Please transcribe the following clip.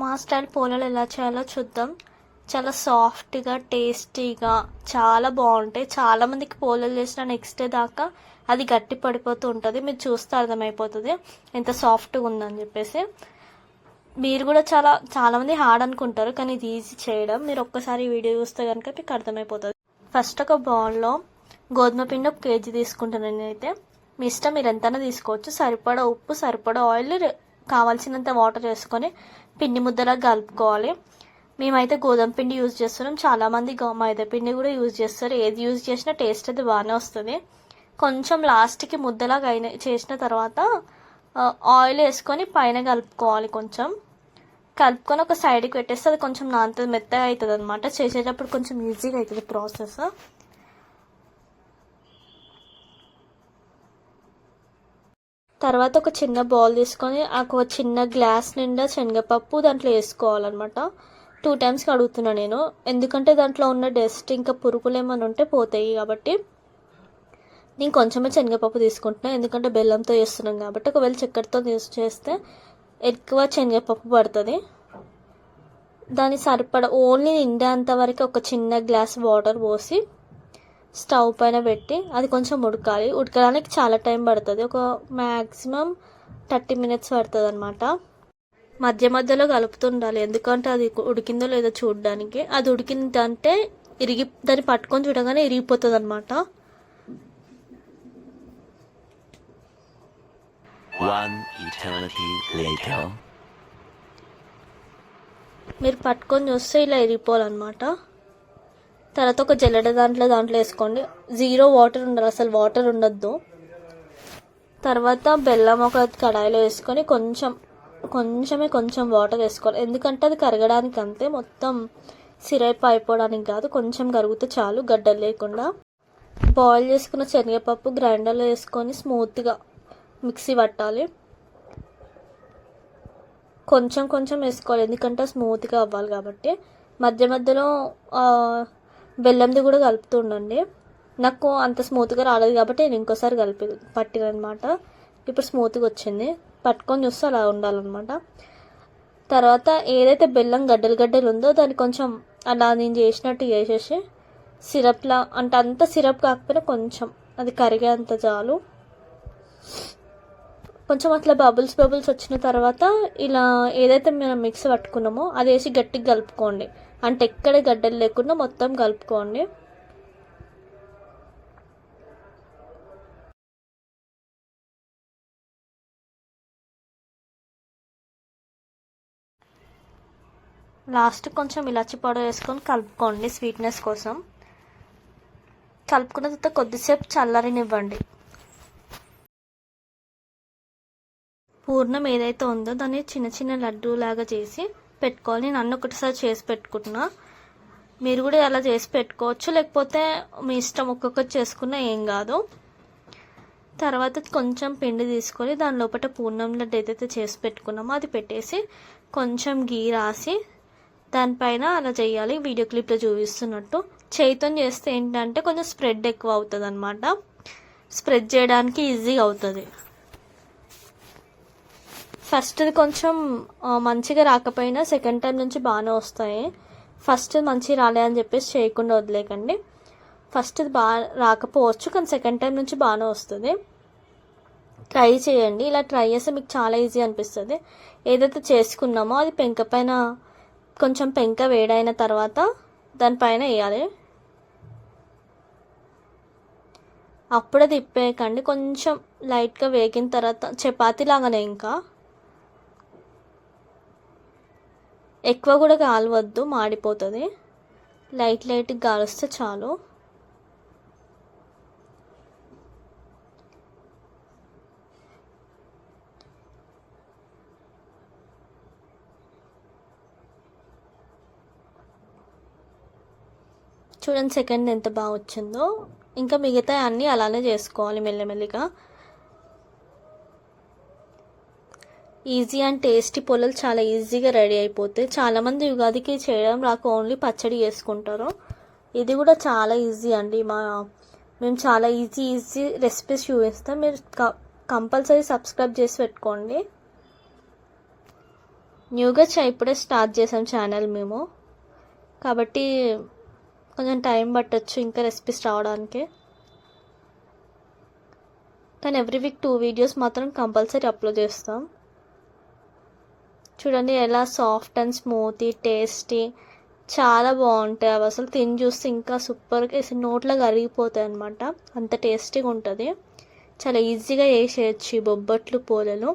మా స్టైల్ పోలేలు ఎలా చేయాలో చూద్దాం. చాలా సాఫ్ట్గా టేస్టీగా చాలా బాగుంటాయి. చాలామందికి పోలేలు చేసిన నెక్స్ట్ డే దాకా అది గట్టి పడిపోతూ ఉంటుంది. మీరు చూస్తే అర్థమైపోతుంది ఎంత సాఫ్ట్గా ఉందని చెప్పేసి. మీరు కూడా చాలామంది హార్డ్ అనుకుంటారు, కానీ ఇది ఈజీ చేయడం. మీరు ఒక్కసారి వీడియో చూస్తే కనుక మీకు అర్థమైపోతుంది. ఫస్ట్ ఒక బౌల్లో గోధుమ పిండి 1 kg తీసుకుంటాను నేనైతే. మీ ఇష్టం, మీరు ఎంతైనా తీసుకోవచ్చు. సరిపడా ఉప్పు, సరిపడా ఆయిల్, కావాల్సినంత వాటర్ వేసుకొని పిండి ముద్దలా కలుపుకోవాలి. మేమైతే గోధుమ పిండి యూజ్ చేస్తున్నాం. చాలామంది మైదా పిండి కూడా యూజ్ చేస్తారు. ఏది యూజ్ చేసినా టేస్ట్ అయితే బాగానే వస్తుంది. కొంచెం లాస్ట్కి ముద్దలాగా చేసిన తర్వాత ఆయిల్ వేసుకొని పైన కలుపుకోవాలి. కొంచెం కలుపుకొని ఒక సైడ్కి పెట్టేస్తే అది కొంచెం నాంత మెత్తగా అవుతుంది అనమాట. చేసేటప్పుడు కొంచెం ఈజీగా అవుతుంది ప్రాసెస్. తర్వాత ఒక చిన్న బౌల్ తీసుకొని ఒక చిన్న గ్లాస్ నిండా శనగపప్పు దాంట్లో వేసుకోవాలన్నమాట. 2 times కడుగుతున్నాను నేను, ఎందుకంటే దాంట్లో ఉన్న డస్ట్ ఇంకా పురుగులు ఏమైనా ఉంటే పోతాయి కాబట్టి. నేను కొంచెమే శనగపప్పు తీసుకుంటున్నాను, ఎందుకంటే బెల్లంతో చేస్తున్నాం కాబట్టి. ఒకవేళ చక్కెరతో చేస్తే ఎక్కువ శనగపప్పు పడుతుంది. దాని సరిపడా ఓన్లీ నిండేంత వరకు ఒక చిన్న గ్లాస్ వాటర్ పోసి స్టవ్ పైన పెట్టి అది కొంచెం ఉడకాలి. ఉడకడానికి చాలా టైం పడుతుంది, ఒక మ్యాక్సిమం 30 minutes పడుతుంది అనమాట. మధ్య మధ్యలో కలుపుతుండాలి, ఎందుకంటే అది ఉడికిందో లేదో చూడడానికి. అది ఉడికిందంటే దాన్ని పట్టుకొని చూడగానే ఇరిగిపోతుంది అనమాట. మీరు పట్టుకొని చూస్తే ఇలా ఇరిగిపోవాలన్నమాట. తర్వాత ఒక జల్లెడ దాంట్లో వేసుకోండి. 0 వాటర్ ఉండాలి, అసలు వాటర్ ఉండొద్దు. తర్వాత బెల్లం ఒక కడాయిలో వేసుకొని కొంచెం వాటర్ వేసుకోవాలి, ఎందుకంటే అది కరగడానికి అంతే, మొత్తం సిరప్ అయిపోవడానికి కాదు. కొంచెం కరిగితే చాలు, గడ్డలు లేకుండా. బాయిల్ చేసుకున్న శనగపప్పు గ్రైండర్లో వేసుకొని స్మూత్గా మిక్సీ పట్టాలి. కొంచెం వేసుకోవాలి, ఎందుకంటే స్మూత్గా అవ్వాలి కాబట్టి. మధ్య మధ్యలో బెల్లంది కూడా కలుపుతూ ఉండండి. నాకు అంత స్మూత్గా రాలేదు కాబట్టి నేను ఇంకోసారి పట్టినమాట. ఇప్పుడు స్మూత్గా వచ్చింది. పట్టుకొని చూస్తే అలా ఉండాలన్నమాట. తర్వాత ఏదైతే బెల్లం గడ్డలు ఉందో దాన్ని కొంచెం అలా నేను చేసినట్టు చేసేసి సిరప్లా, అంటే అంత సిరప్ కాకపోయినా కొంచెం అది కరిగేంత చాలు. కొంచెం అట్లా బబుల్స్ వచ్చిన తర్వాత ఇలా ఏదైతే మనం మిక్స్ పట్టుకున్నామో అది వేసి గట్టిగా కలుపుకోండి. అంటే ఎక్కడ గడ్డలు లేకుండా మొత్తం కలుపుకోండి. లాస్ట్ కొంచెం ఇలాచి పౌడర్ వేసుకొని కలుపుకోండి స్వీట్నెస్ కోసం. కలుపుకున్న తర్వాత కొద్దిసేపు చల్లరినివ్వండి. పూర్ణం ఏదైతే ఉందో దాన్ని చిన్న లడ్డూ లాగా చేసి పెట్టుకోవాలి. నేను అన్నీ ఒకటిసారి చేసి పెట్టుకుంటున్నా. మీరు కూడా అలా చేసి పెట్టుకోవచ్చు, లేకపోతే మీ ఇష్టం, ఒక్కొక్కటి చేసుకున్నా ఏం కాదు. తర్వాత కొంచెం పిండి తీసుకొని దాని లోపల పూర్ణం లడ్డు ఏదైతే చేసి పెట్టుకున్నామో అది పెట్టేసి కొంచెం గీ రాసి దానిపైన అలా చేయాలి. వీడియో క్లిప్లో చూపిస్తున్నట్టు చేతితో చేస్తే ఏంటంటే కొంచెం స్ప్రెడ్ ఎక్కువ అవుతుంది అనమాట. స్ప్రెడ్ చేయడానికి ఈజీగా అవుతుంది. ఫస్ట్ది కొంచెం మంచిగా రాకపోయినా సెకండ్ టైం నుంచి బాగానే వస్తాయి. ఫస్ట్ మంచిగా రాలే అని చెప్పేసి చేయకుండా వదిలేకండి. ఫస్ట్ది బాగా రాకపోవచ్చు, కానీ సెకండ్ టైం నుంచి బాగానే వస్తుంది. ట్రై చేయండి. ఇలా ట్రై చేస్తే మీకు చాలా ఈజీ అనిపిస్తుంది. ఏదైతే చేసుకున్నామో అది కొంచెం పెంక వేడైన తర్వాత దానిపైన వేయాలి. అప్పుడే తిప్పేయకండి, కొంచెం లైట్గా వేగిన తర్వాత చపాతీ లాగానే, ఇంకా ఎక్కువ కూడా కాలవద్దు, మాడిపోతుంది. లైట్గా కాలుస్తే చాలు. చూడండి సెకండ్ ఎంత బాగా వచ్చిందో. ఇంకా మిగతా అన్నీ అలానే చేసుకోవాలి మెల్లమెల్లిగా. ఈజీ అండ్ టేస్టీ పొలలు చాలా ఈజీగా రెడీ అయిపోతాయి. చాలామంది యుగాదికి చేయడం రాక ఓన్లీ పచ్చడి చేసుకుంటారు. ఇది కూడా చాలా ఈజీ అండి. మేము చాలా ఈజీ రెసిపీస్ చూపిస్తాం. మీరు కంపల్సరీ సబ్స్క్రైబ్ చేసి పెట్టుకోండి. న్యూగా ఇప్పుడే స్టార్ట్ చేసాం ఛానల్ మేము, కాబట్టి కొంచెం టైం పట్టొచ్చు ఇంకా రెసిపీస్ రావడానికి. కానీ ఎవ్రీ వీక్ 2 వీడియోస్ మాత్రం కంపల్సరీ అప్లోడ్ చేస్తాం. చూడండి ఎలా సాఫ్ట్ అండ్ స్మూతీ టేస్టీ చాలా బాగుంటాయి అవి. అసలు తిని చూస్తే ఇంకా సూపర్గా నోట్లో కరిగిపోతాయి అనమాట, అంత టేస్టీగా ఉంటుంది. చాలా ఈజీగా వేసేయచ్చు ఈ బొబ్బట్లు పోలేలు.